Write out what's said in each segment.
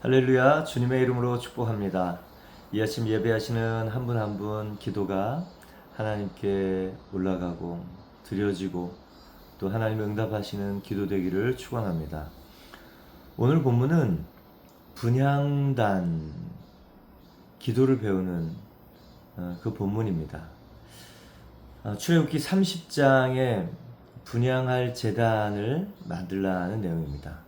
할렐루야, 주님의 이름으로 축복합니다. 이 아침 예배하시는 한 분 한 분 기도가 하나님께 올라가고 드려지고 또 하나님 응답하시는 기도 되기를 축원합니다. 오늘 본문은 분향단 기도를 배우는 그 본문입니다. 출애굽기 30장에 분향할 제단을 만들라는 내용입니다.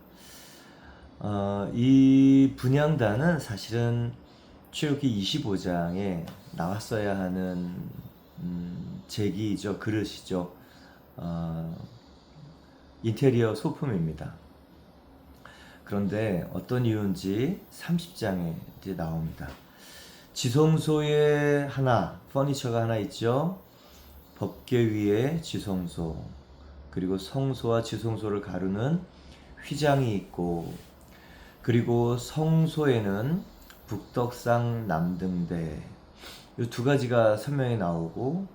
이 분향단은 사실은 출애굽기 25장에 나왔어야 하는 제기이죠, 그릇이죠. 인테리어 소품입니다. 그런데 어떤 이유인지 30장에 이제 나옵니다. 지성소에 하나, 퍼니처가 하나 있죠. 법궤 위에 지성소, 그리고 성소와 지성소를 가르는 휘장이 있고, 그리고 성소에는 북덕상 남등대 이 두 가지가 설명이 나오고,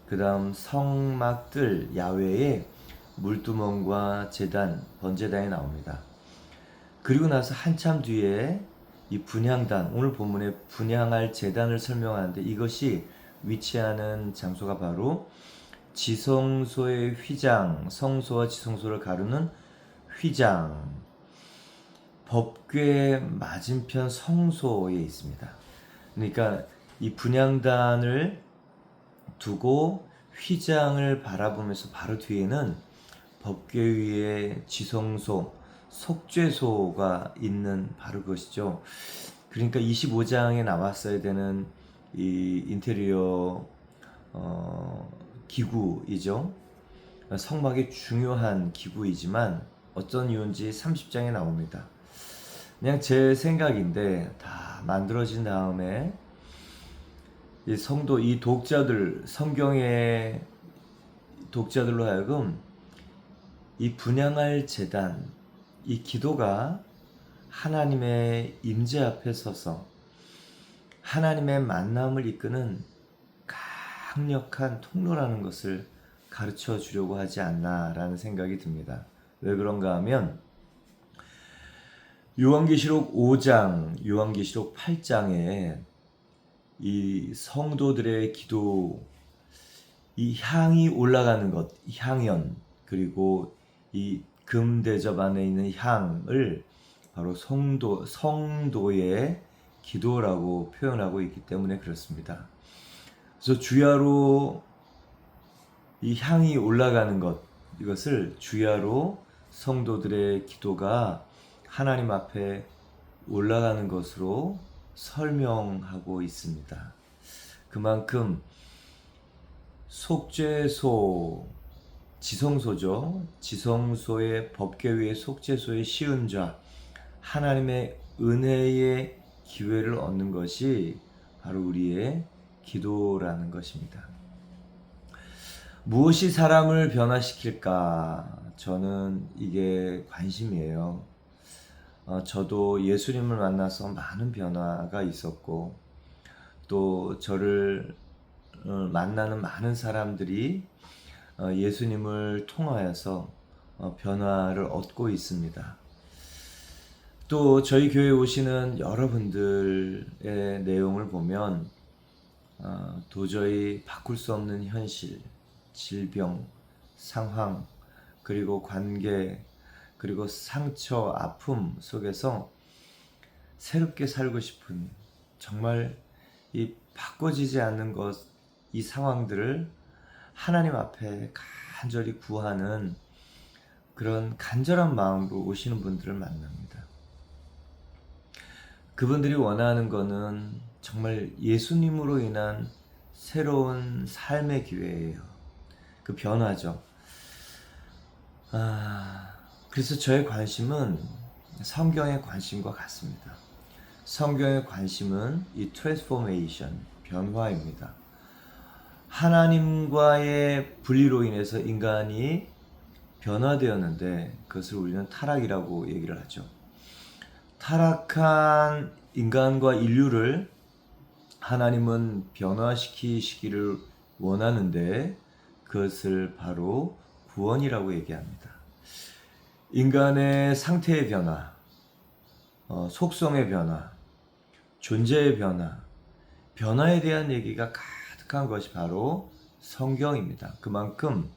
그 다음 성막들 야외에 물두멍과 제단, 번제단이 나옵니다. 그리고 나서 한참 뒤에 이 분향단, 오늘 본문에 분향할 제단을 설명하는데, 이것이 위치하는 장소가 바로 지성소의 휘장, 성소와 지성소를 가르는 휘장, 법궤 맞은편 성소에 있습니다. 그러니까 이 분향단을 두고 휘장을 바라보면서 바로 뒤에는 법궤 위에 지성소, 속죄소가 있는 바로 그것이죠. 그러니까 25장에 나왔어야 되는 이 인테리어 기구이죠. 성막의 중요한 기구이지만 어떤 이유인지 30장에 나옵니다. 그냥 제 생각인데, 다 만들어진 다음에 이 성도, 이 독자들, 성경의 독자들로 하여금 이 분향할 제단, 이 기도가 하나님의 임재 앞에 서서 하나님의 만남을 이끄는 강력한 통로라는 것을 가르쳐 주려고 하지 않나라는 생각이 듭니다. 왜 그런가 하면 요한계시록 5장, 요한계시록 8장에 이 성도들의 기도, 이 향이 올라가는 것, 향연, 그리고 이 금대접 안에 있는 향을 바로 성도의 기도라고 표현하고 있기 때문에 그렇습니다. 그래서 주야로 이 향이 올라가는 것, 이것을 주야로 성도들의 기도가 하나님 앞에 올라가는 것으로 설명하고 있습니다. 그만큼 속죄소, 지성소죠. 지성소의 법궤 위에 속죄소의 시은좌, 하나님의 은혜의 기회를 얻는 것이 바로 우리의 기도라는 것입니다. 무엇이 사람을 변화시킬까? 저는 이게 관심이에요. 저도 예수님을 만나서 많은 변화가 있었고, 또 저를 만나는 많은 사람들이 예수님을 통하여서 변화를 얻고 있습니다. 또 저희 교회에 오시는 여러분들의 내용을 보면 도저히 바꿀 수 없는 현실, 질병, 상황, 그리고 관계, 그리고 상처, 아픔 속에서 새롭게 살고 싶은, 정말 이 바꿔지지 않는 것, 이 상황들을 하나님 앞에 간절히 구하는 그런 간절한 마음으로 오시는 분들을 만납니다. 그분들이 원하는 것은 정말 예수님으로 인한 새로운 삶의 기회예요. 그 변화죠. 그래서 저의 관심은 성경의 관심과 같습니다. 성경의 관심은 이 트랜스포메이션, 변화입니다. 하나님과의 분리로 인해서 인간이 변화되었는데, 그것을 우리는 타락이라고 얘기를 하죠. 타락한 인간과 인류를 하나님은 변화시키시기를 원하는데, 그것을 바로 구원이라고 얘기합니다. 인간의 상태의 변화, 속성의 변화, 존재의 변화, 변화에 대한 얘기가 가득한 것이 바로 성경입니다. 그만큼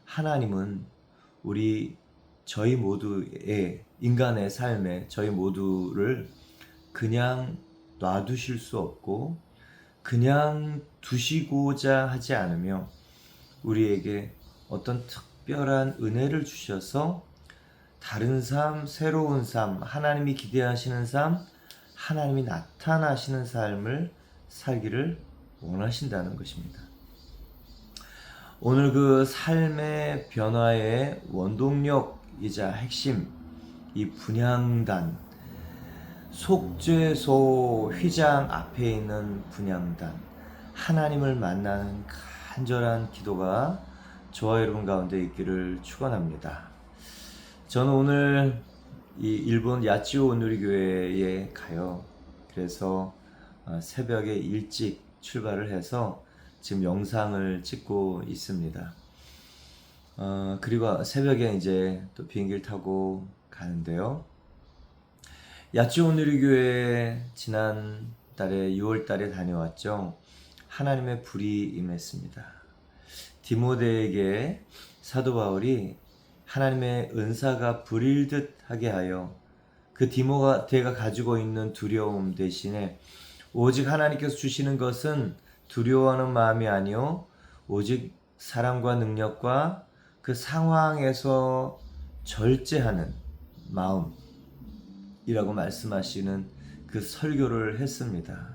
하나님은 저희 모두의 인간의 삶에 저희 모두를 그냥 놔두실 수 없고 그냥 두시고자 하지 않으며 우리에게 어떤 특별한 은혜를 주셔서 다른 삶, 새로운 삶, 하나님이 기대하시는 삶, 하나님이 나타나시는 삶을 살기를 원하신다는 것입니다. 오늘 그 삶의 변화의 원동력이자 핵심, 이 분향단, 속죄소 휘장 앞에 있는 분향단, 하나님을 만나는 간절한 기도가 저와 여러분 가운데 있기를 축원합니다. 저는 오늘 이 일본 야치오 온누리교회에 가요. 그래서 새벽에 일찍 출발을 해서 지금 영상을 찍고 있습니다. 그리고 새벽에 이제 또 비행기를 타고 가는데요. 야치오 온누리교회 지난 달에 6월 달에 다녀왔죠. 하나님의 불이 임했습니다. 디모데에게 사도 바울이 하나님의 은사가 불일 듯 하게 하여 그 디모데가 가지고 있는 두려움 대신에 오직 하나님께서 주시는 것은 두려워하는 마음이 아니요 오직 사랑과 능력과 그 상황에서 절제하는 마음이라고 말씀하시는 그 설교를 했습니다.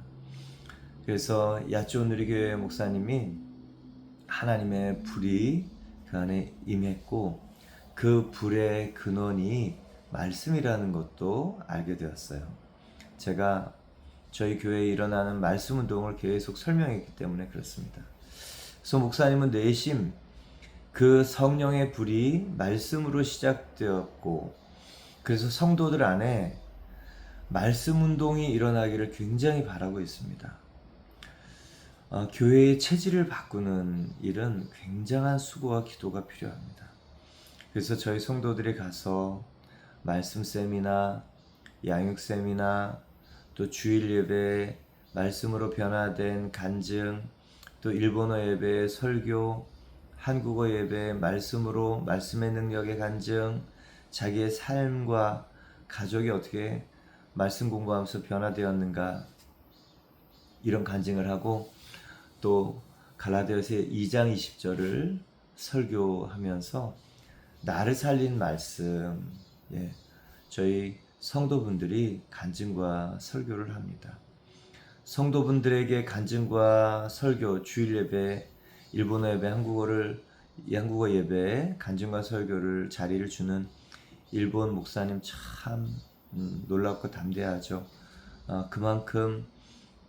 그래서 야치오 온누리교회 목사님이 하나님의 불이 그 안에 임했고 그 불의 근원이 말씀이라는 것도 알게 되었어요. 제가 저희 교회에 일어나는 말씀 운동을 계속 설명했기 때문에 그렇습니다. 그래서 목사님은 내심 그 성령의 불이 말씀으로 시작되었고 그래서 성도들 안에 말씀 운동이 일어나기를 굉장히 바라고 있습니다. 교회의 체질을 바꾸는 일은 굉장한 수고와 기도가 필요합니다. 그래서 저희 성도들이 가서 말씀 세미나, 양육 세미나, 또 주일 예배, 말씀으로 변화된 간증, 또 일본어 예배, 설교, 한국어 예배, 말씀으로 말씀의 능력의 간증, 자기의 삶과 가족이 어떻게 말씀 공부하면서 변화되었는가 이런 간증을 하고 또 갈라디아서 2장 20절을 설교하면서 나를 살린 말씀, 저희 성도분들이 간증과 설교를 합니다. 성도분들에게 간증과 설교, 주일 예배, 일본어 예배, 한국어 예배, 간증과 설교를 자리를 주는 일본 목사님 참 놀랍고 담대하죠. 그만큼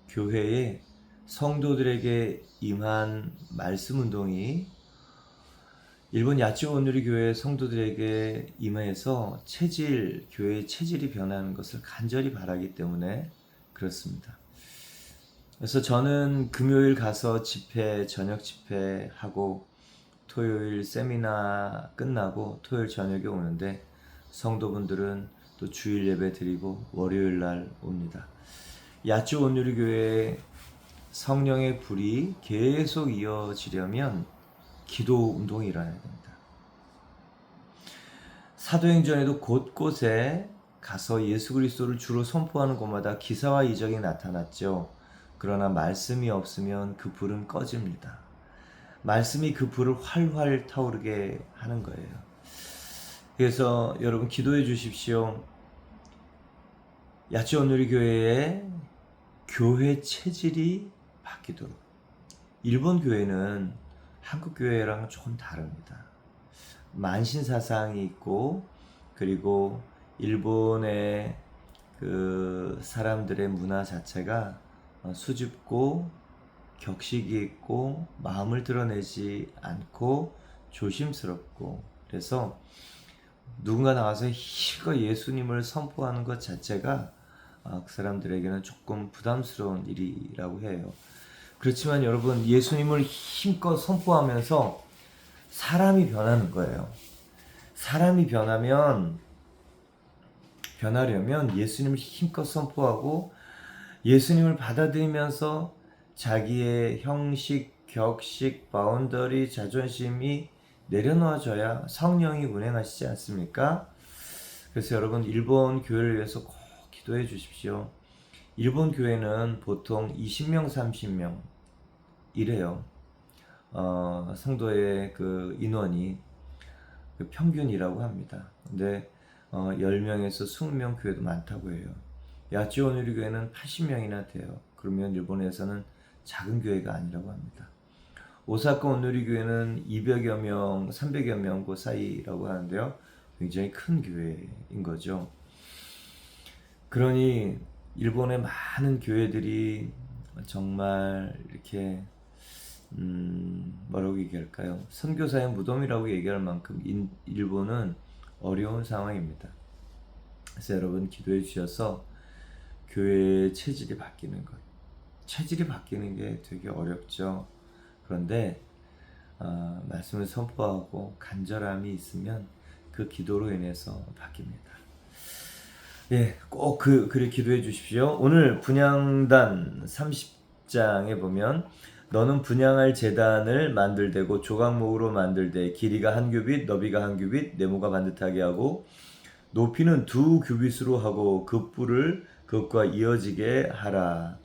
교회에 성도들에게 임한 말씀 운동이 일본 야치오 온누리 교회 성도들에게 임해서 교회의 체질이 변하는 것을 간절히 바라기 때문에 그렇습니다. 그래서 저는 금요일 가서 저녁 집회하고 토요일 세미나 끝나고 토요일 저녁에 오는데 성도분들은 또 주일 예배 드리고 월요일 날 옵니다. 야치오 온누리 교회의 성령의 불이 계속 이어지려면 기도 운동이 일어나야 됩니다. 사도행전에도 곳곳에 가서 예수 그리스도를 주로 선포하는 곳마다 기사와 이적이 나타났죠. 그러나 말씀이 없으면 그 불은 꺼집니다. 말씀이 그 불을 활활 타오르게 하는 거예요. 그래서 여러분 기도해 주십시오. 야치오 온누리 교회의 교회 체질이 바뀌도록. 일본 교회는 한국 교회랑 조금 다릅니다. 만신 사상이 있고 그리고 일본의 그 사람들의 문화 자체가 수줍고 격식이 있고 마음을 드러내지 않고 조심스럽고 그래서 누군가 나와서 힘껏 예수님을 선포하는 것 자체가 그 사람들에게는 조금 부담스러운 일이라고 해요. 그렇지만 여러분 예수님을 힘껏 선포하면서 사람이 변하는 거예요. 사람이 변하면 변하려면 예수님을 힘껏 선포하고 예수님을 받아들이면서 자기의 형식, 격식, 바운더리, 자존심이 내려놓아져야 성령이 운행하시지 않습니까? 그래서 여러분 일본 교회를 위해서 꼭 기도해 주십시오. 일본 교회는 보통 20명, 30명 이래요. 성도의 그 인원이 그 평균이라고 합니다. 근데 10명에서 20명 교회도 많다고 해요. 야치 오누리 교회는 80명이나 돼요. 그러면 일본에서는 작은 교회가 아니라고 합니다. 오사카 오누리 교회는 200여 명, 300여 명 그 사이라고 하는데요. 굉장히 큰 교회인 거죠. 그러니 일본의 많은 교회들이 정말 이렇게 뭐라고 얘기할까요? 선교사의 무덤이라고 얘기할 만큼 일본은 어려운 상황입니다. 그래서 여러분 기도해 주셔서 교회의 체질이 바뀌는 것. 체질이 바뀌는 게 되게 어렵죠. 그런데 말씀을 선포하고 간절함이 있으면 그 기도로 인해서 바뀝니다. 예, 꼭 그를 기도해 주십시오. 오늘 분향단 30장에 보면 너는 분향할 제단을 만들되고 조각목으로 만들되 길이가 한 규빗, 너비가 한 규빗, 네모가 반듯하게 하고 높이는 2규빗으로 하고 그 뿔을 그것과 이어지게 하라.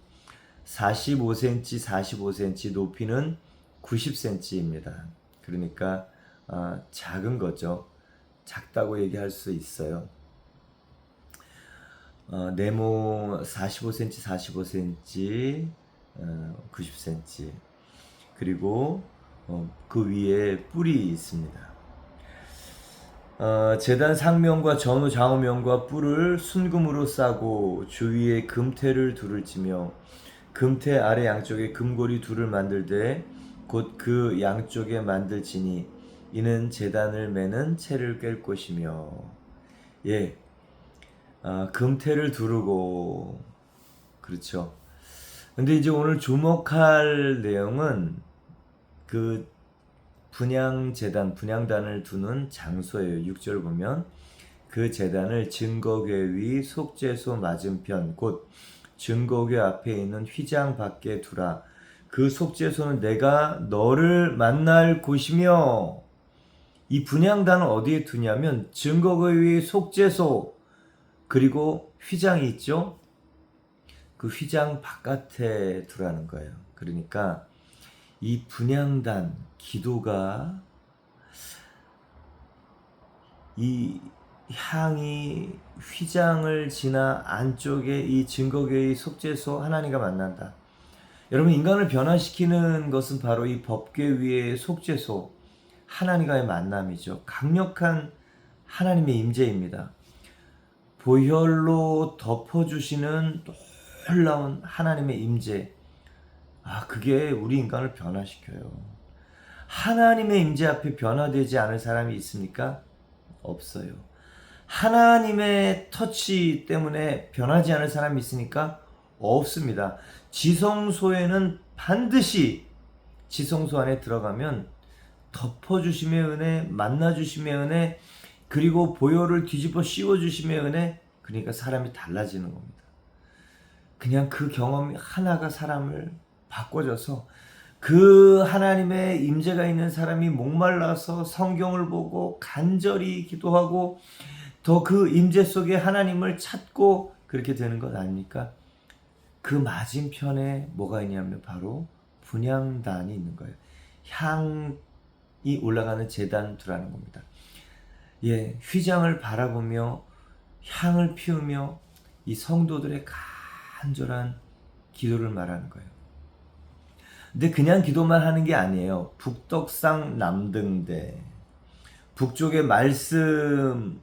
45cm, 45cm, 높이는 90cm입니다. 그러니까 작은 거죠. 작다고 얘기할 수 있어요. 네모 45cm, 45cm, 90cm. 그리고 그 위에 뿔이 있습니다. 제단 상면과 전후 좌우면과 뿔을 순금으로 싸고 주위에 금태를 둘을 치며 금태 아래 양쪽에 금고리 둘을 만들되 곧 그 양쪽에 만들지니 이는 제단을 매는 채를 꿰 것이며 예, 금태를 두르고 그렇죠. 근데 이제 오늘 주목할 내용은 그 분향단을 두는 장소예요. 6절 보면 그 제단을 증거궤 위 속죄소 맞은편 곧 증거궤 앞에 있는 휘장 밖에 두라. 그 속죄소는 내가 너를 만날 곳이며 이 분향단을 어디에 두냐면 증거궤 위 속죄소 그리고 휘장이 있죠. 그 휘장 바깥에 두라는 거예요. 그러니까 이 분향단 기도가 이 향이 휘장을 지나 안쪽에 이 증거궤의 속죄소 하나님과 만난다. 여러분 인간을 변화시키는 것은 바로 이 법궤 위의 속죄소 하나님과의 만남이죠. 강력한 하나님의 임재입니다. 보혈로 덮어주시는 놀라운 하나님의 임재. 그게 우리 인간을 변화시켜요. 하나님의 임재 앞에 변화되지 않을 사람이 있습니까? 없어요. 하나님의 터치 때문에 변하지 않을 사람이 있으니까 없습니다. 지성소에는 반드시 지성소 안에 들어가면 덮어주심의 은혜, 만나주심의 은혜, 그리고 보혈을 뒤집어 씌워주심의 은혜, 그러니까 사람이 달라지는 겁니다. 그냥 그 경험이 하나가 사람을 바꿔줘서 그 하나님의 임재가 있는 사람이 목말라서 성경을 보고 간절히 기도하고 더 그 임재 속에 하나님을 찾고 그렇게 되는 것 아닙니까? 그 맞은편에 뭐가 있냐면 바로 분향단이 있는 거예요. 향이 올라가는 제단 두라는 겁니다. 예, 휘장을 바라보며 향을 피우며 이 성도들의 간절한 기도를 말하는 거예요. 근데 그냥 기도만 하는 게 아니에요. 북덕상 남등대. 북쪽에 말씀을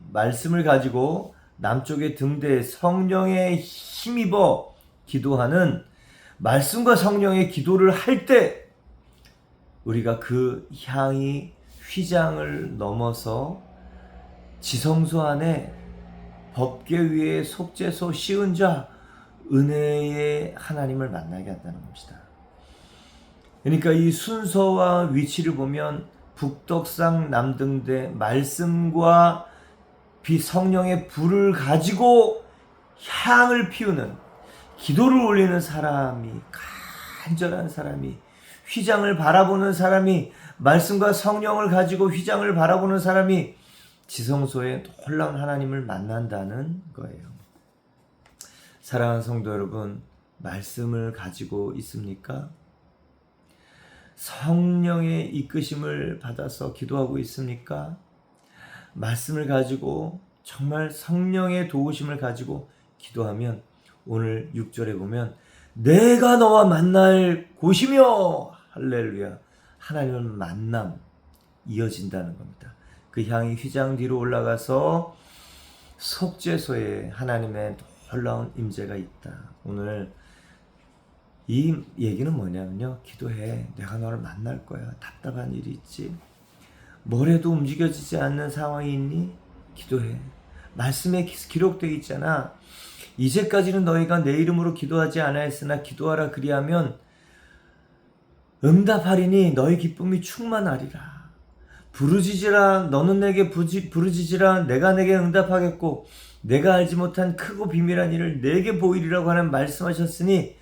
가지고 남쪽에 등대 성령에 힘입어 기도하는 말씀과 성령의 기도를 할 때 우리가 그 향이 휘장을 넘어서 지성소 안에 법궤 위에 속죄소 씌운 자 은혜의 하나님을 만나게 한다는 것이다. 그러니까 이 순서와 위치를 보면 북덕상 남등대 말씀과 성령의 불을 가지고 향을 피우는, 기도를 올리는 사람이, 간절한 사람이, 휘장을 바라보는 사람이, 말씀과 성령을 가지고 휘장을 바라보는 사람이 지성소에 놀라운 하나님을 만난다는 거예요. 사랑하는 성도 여러분, 말씀을 가지고 있습니까? 성령의 이끄심을 받아서 기도하고 있습니까? 말씀을 가지고 정말 성령의 도우심을 가지고 기도하면 오늘 6절에 보면 내가 너와 만날 곳이며 할렐루야, 하나님을 만남 이어진다는 겁니다. 그 향이 휘장 뒤로 올라가서 속죄소에 하나님의 놀라운 임재가 있다. 오늘 이 얘기는 뭐냐면요, 기도해. 내가 너를 만날 거야. 답답한 일이 있지, 뭐래도 움직여지지 않는 상황이 있니? 기도해. 말씀에 기록되어 있잖아. 이제까지는 너희가 내 이름으로 기도하지 아니하였으나 기도하라 그리하면 응답하리니 너희 기쁨이 충만하리라. 부르짖으라 너는 내게 부르짖으라 내가 내게 응답하겠고 내가 알지 못한 크고 비밀한 일을 내게 보이리라고 하는 말씀하셨으니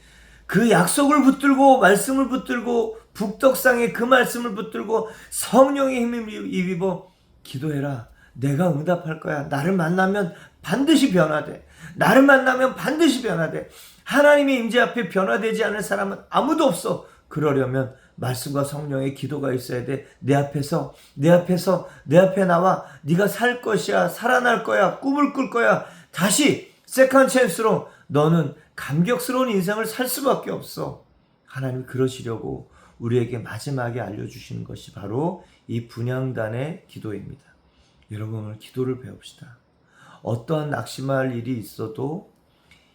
그 약속을 붙들고 말씀을 붙들고 북덕상에 그 말씀을 붙들고 성령의 힘을 입어 기도해라. 내가 응답할 거야. 나를 만나면 반드시 변화돼. 나를 만나면 반드시 변화돼. 하나님의 임재 앞에 변화되지 않을 사람은 아무도 없어. 그러려면 말씀과 성령의 기도가 있어야 돼. 내 앞에 나와. 네가 살 것이야. 살아날 거야. 꿈을 꿀 거야. 다시 세컨 찬스로 너는 감격스러운 인생을 살 수밖에 없어. 하나님이 그러시려고 우리에게 마지막에 알려주시는 것이 바로 이 분향단의 기도입니다. 여러분, 오늘 기도를 배웁시다. 어떠한 낙심할 일이 있어도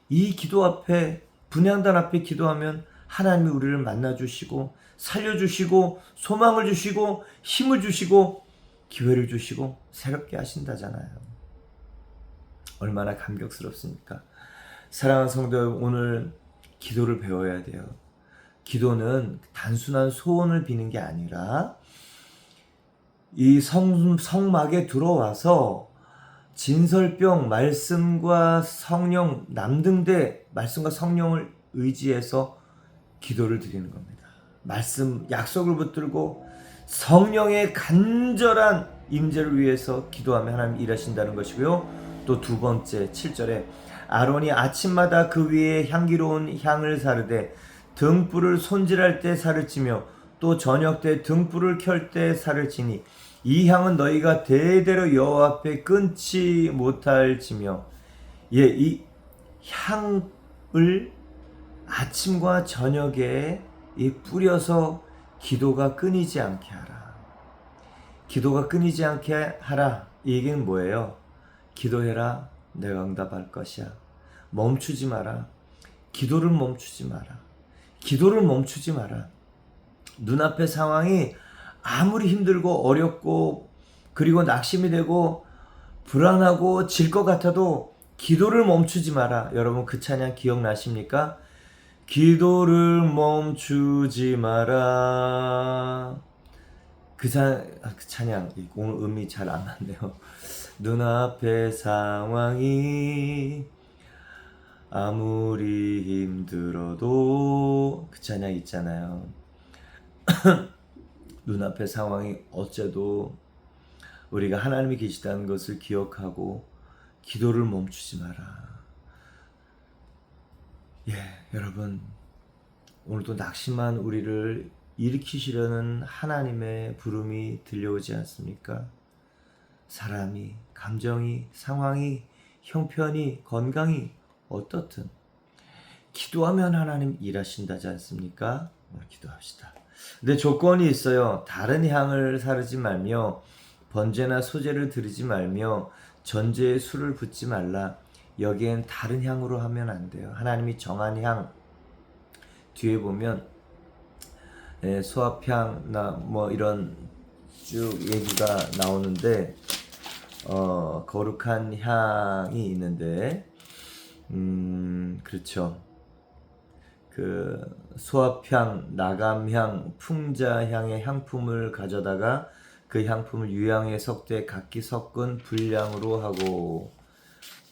이 기도 앞에, 분향단 앞에 기도하면 하나님이 우리를 만나주시고 살려주시고 소망을 주시고 힘을 주시고 기회를 주시고 새롭게 하신다잖아요. 얼마나 감격스럽습니까? 사랑하는 성도 여러분, 오늘 기도를 배워야 돼요. 기도는 단순한 소원을 비는 게 아니라 이 성막에 들어와서 진설병 말씀과 성령 남등대 말씀과 성령을 의지해서 기도를 드리는 겁니다. 말씀 약속을 붙들고 성령의 간절한 임재를 위해서 기도하며 하나님 일하신다는 것이고요. 또 두 번째 7절에 아론이 아침마다 그 위에 향기로운 향을 사르되 등불을 손질할 때 살을 찌며 또 저녁 때 등불을 켤 때 살을 찌니 이 향은 너희가 대대로 여호와 앞에 끊지 못할지며. 이 향을 아침과 저녁에 뿌려서 기도가 끊이지 않게 하라. 기도가 끊이지 않게 하라. 이 얘기는 뭐예요? 기도해라. 내가 응답할 것이야. 멈추지 마라. 기도를 멈추지 마라. 기도를 멈추지 마라. 눈앞의 상황이 아무리 힘들고 어렵고 그리고 낙심이 되고 불안하고 질 것 같아도 기도를 멈추지 마라. 여러분, 그 찬양 기억나십니까? 기도를 멈추지 마라. 그 찬양 오늘 음이 잘 안 맞네요. 눈앞의 상황이 아무리 힘들어도, 그 찬양 있잖아요. 눈앞의 상황이 어째도 우리가 하나님이 계시다는 것을 기억하고 기도를 멈추지 마라. 여러분, 오늘도 낙심한 우리를 일으키시려는 하나님의 부름이 들려오지 않습니까? 사람이, 감정이, 상황이, 형편이, 건강이 어떻든 기도하면 하나님 일하신다지 않습니까? 오늘 기도합시다. 근데 조건이 있어요. 다른 향을 사르지 말며 번제나 소제를 드리지 말며 전제에 술을 붓지 말라. 여기엔 다른 향으로 하면 안 돼요. 하나님이 정한 향, 뒤에 보면 수압향나 뭐 이런 쭉 얘기가 나오는데 거룩한 향이 있는데 그렇죠. 그 수압향, 나감향, 풍자향의 향품을 가져다가 그 향품을 유향의 석대 각기 섞은 분량으로 하고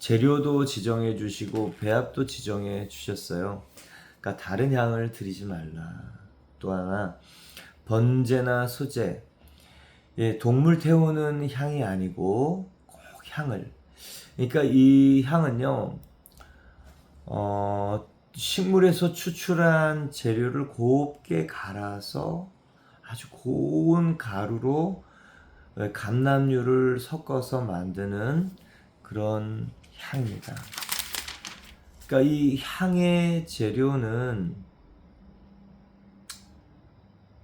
재료도 지정해 주시고 배합도 지정해 주셨어요. 그러니까 다른 향을 드리지 말라. 또 하나 번제나 소제, 동물 태우는 향이 아니고 꼭 향을. 그러니까 이 향은요, 식물에서 추출한 재료를 곱게 갈아서 아주 고운 가루로 감람류를 섞어서 만드는 그런 향입니다. 그러니까 이 향의 재료는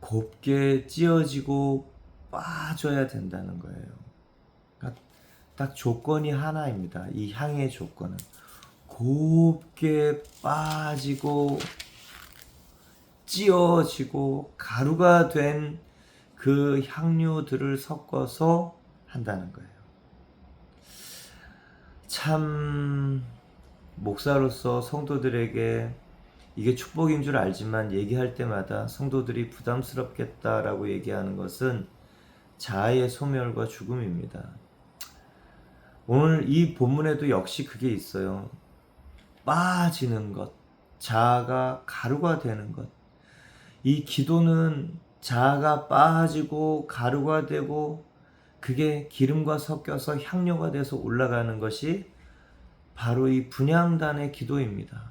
곱게 찌어지고 빠져야 된다는 거예요. 그러니까 딱 조건이 하나입니다. 이 향의 조건은 곱게 빠지고 찌어지고 가루가 된 그 향료들을 섞어서 한다는 거예요. 참 목사로서 성도들에게 이게 축복인 줄 알지만 얘기할 때마다 성도들이 부담스럽겠다라고 얘기하는 것은 자아의 소멸과 죽음입니다. 오늘 이 본문에도 역시 그게 있어요. 빠지는 것, 자아가 가루가 되는 것. 이 기도는 자아가 빠지고 가루가 되고 그게 기름과 섞여서 향료가 돼서 올라가는 것이 바로 이 분향단의 기도입니다.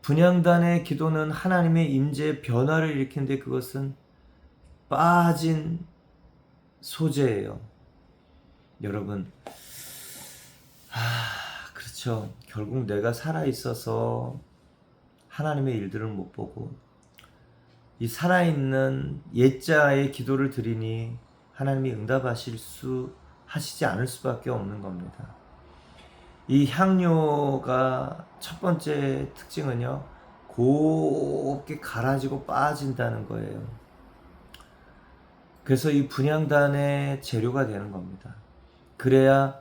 분향단의 기도는 하나님의 임재의 변화를 일으키는데 그것은 빠진 소재예요. 여러분, 그렇죠. 결국 내가 살아있어서 하나님의 일들을 못 보고 이 살아있는 옛자의 기도를 드리니 하나님이 하시지 않을 수밖에 없는 겁니다. 이 향료가 첫 번째 특징은요, 곱게 갈아지고 빠진다는 거예요. 그래서 이 분향단의 재료가 되는 겁니다. 그래야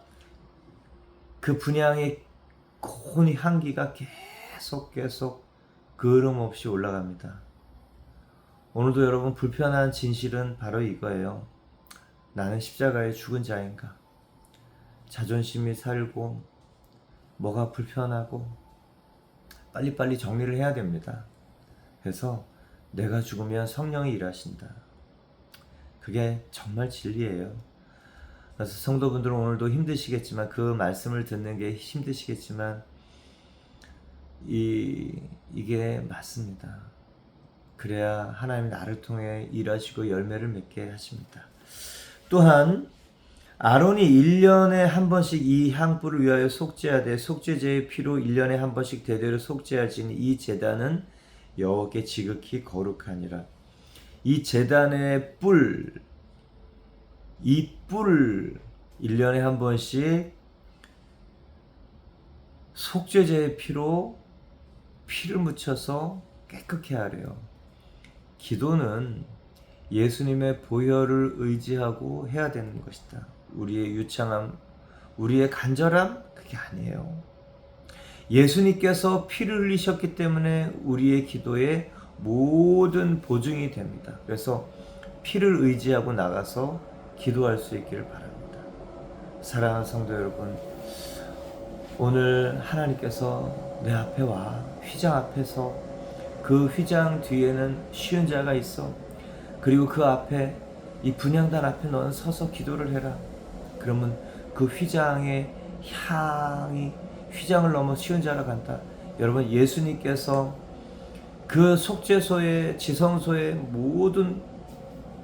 그 분향의 고운 향기가 계속 그름 없이 올라갑니다. 오늘도 여러분 불편한 진실은 바로 이거예요. 나는 십자가에 죽은 자인가? 자존심이 살고 뭐가 불편하고 빨리빨리 정리를 해야 됩니다. 그래서 내가 죽으면 성령이 일하신다. 그게 정말 진리예요. 그래서 성도분들은 오늘도 힘드시겠지만 그 말씀을 듣는 게 힘드시겠지만 이게 맞습니다. 그래야 하나님이 나를 통해 일하시고 열매를 맺게 하십니다. 또한 아론이 1년에 한 번씩 이 향불을 위하여 속죄하되 속죄제의 피로 1년에 한 번씩 대대로 속죄하지니 이 제단은 여호와께 지극히 거룩하니라. 이 제단의 이 뿔 1년에 한 번씩 속죄제의 피로 피를 묻혀서 깨끗게 하래요. 기도는 예수님의 보혈을 의지하고 해야 되는 것이다. 우리의 유창함, 우리의 간절함, 그게 아니에요. 예수님께서 피를 흘리셨기 때문에 우리의 기도에 모든 보증이 됩니다. 그래서 피를 의지하고 나가서 기도할 수 있기를 바랍니다. 사랑하는 성도 여러분, 오늘 하나님께서 내 앞에 와, 휘장 앞에서 그 휘장 뒤에는 쉬운 자가 있어. 그리고 그 앞에 이 분향단 앞에 너는 서서 기도를 해라. 그러면 그 휘장의 향이 휘장을 넘어 쉬운 자로 간다. 여러분, 예수님께서 그 속죄소의 지성소의 모든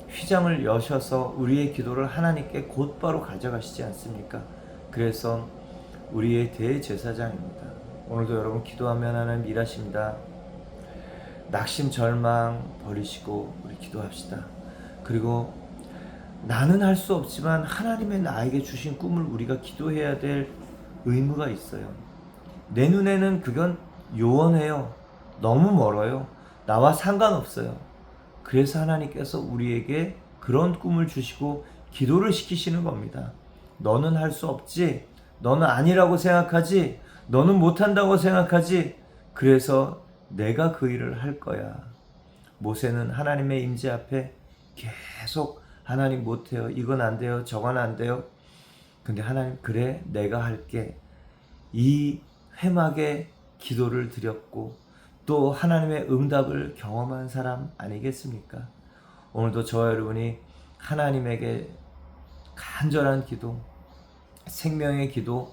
휘장을 여셔서 우리의 기도를 하나님께 곧바로 가져가시지 않습니까? 그래서 우리의 대제사장입니다. 오늘도 여러분 기도하면 하나님 일하십니다. 낙심 절망 버리시고 우리 기도합시다. 그리고 나는 할 수 없지만 하나님의 나에게 주신 꿈을 우리가 기도해야 될 의무가 있어요. 내 눈에는 그건 요원해요. 너무 멀어요. 나와 상관없어요. 그래서 하나님께서 우리에게 그런 꿈을 주시고 기도를 시키시는 겁니다. 너는 할 수 없지. 너는 아니라고 생각하지. 너는 못한다고 생각하지. 그래서 내가 그 일을 할 거야. 모세는 하나님의 임재 앞에 계속 하나님 못해요. 이건 안 돼요. 저건 안 돼요. 근데 하나님, 그래, 내가 할게. 이 회막에 기도를 드렸고 또 하나님의 응답을 경험한 사람 아니겠습니까? 오늘도 저와 여러분이 하나님에게 간절한 기도, 생명의 기도,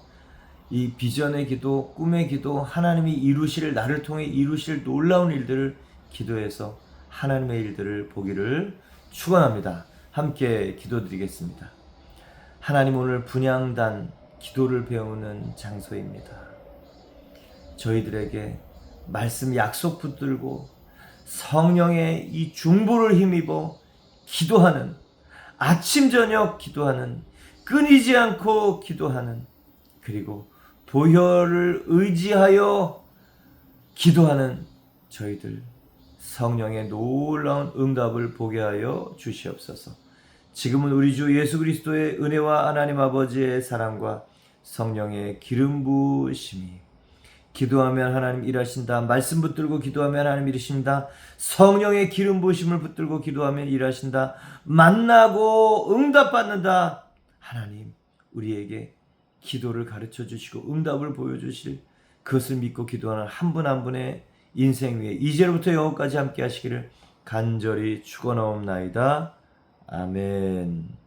이 비전의 기도, 꿈의 기도, 하나님이 이루실, 나를 통해 이루실 놀라운 일들을 기도해서 하나님의 일들을 보기를 축원합니다. 함께 기도드리겠습니다. 하나님, 오늘 분향단 기도를 배우는 장소입니다. 저희들에게 말씀 약속 붙들고 성령의 이 중보를 힘입어 기도하는, 아침 저녁 기도하는, 끊이지 않고 기도하는, 그리고 보혈을 의지하여 기도하는 저희들, 성령의 놀라운 응답을 보게 하여 주시옵소서. 지금은 우리 주 예수 그리스도의 은혜와 하나님 아버지의 사랑과 성령의 기름 부으심이, 기도하면 하나님 일하신다, 말씀 붙들고 기도하면 하나님 일하신다, 성령의 기름 부으심을 붙들고 기도하면 일하신다, 만나고 응답받는다. 하나님, 우리에게 기도를 가르쳐 주시고 응답을 보여주실, 그것을 믿고 기도하는 한 분 한 분의 인생 위에 이제로부터 영원까지 함께 하시기를 간절히 축원하옵나이다. 아멘.